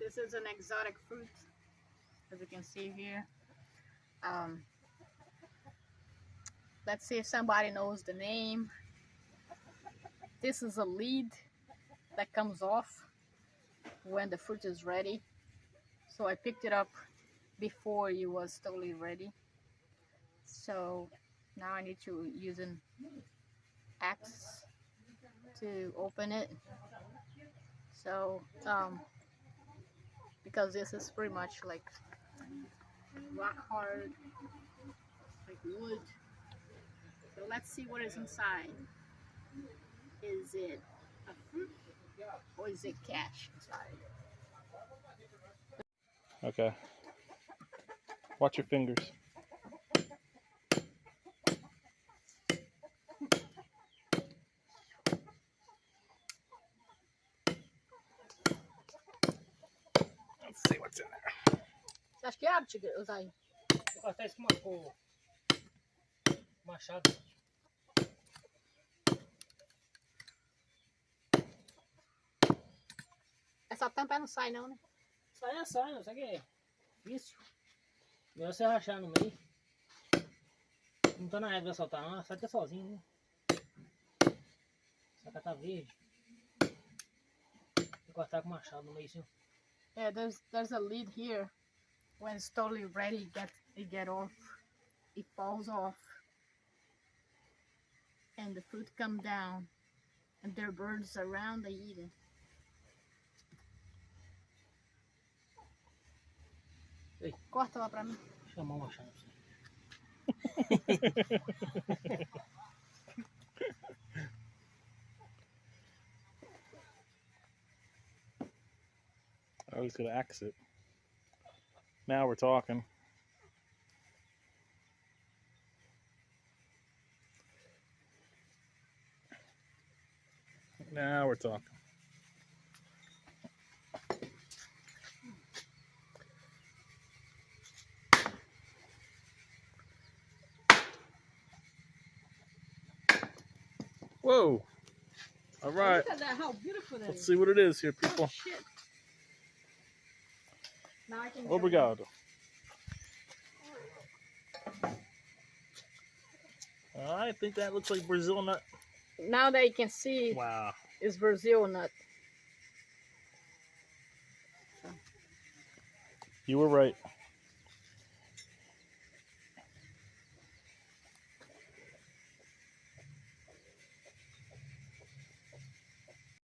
This is an exotic fruit, as you can see here. Let's see if somebody knows the name. This is a lead that comes off when the fruit is ready. So I picked it up before it was totally ready. So now I need to use an axe to open it. So because this is pretty much like rock hard, like wood. So let's see what is inside. Is it a fruit or is it cash inside? Okay. Watch your fingers. Let's see what's in there. Você acha que abre, Tigre? Usar aí. Vou cortar isso com machado. Essa tampa não sai não, né? Sai, não sei o que é. Difícil. Melhor você rachar no meio. Não tá na régua de soltar, não. Sai até sozinho, né? Essa cá tá verde. Vou cortar com machado no meio, sim. Yeah, there's a lid here. When it's totally ready, it get off. It falls off. And the fruit come down. And there are birds around, they eat it. Ei. Corta lá pra mim. Chamar o machado pra você. I was gonna axe it. Now we're talking. Now we're talking. Whoa! All right. Look at that, how beautiful that Let's is. see what it is here, Oh, people. shit. Now I can Obrigado. I think that looks like Brazil nut. Now that you can see, Wow. it's Brazil nut. You were right.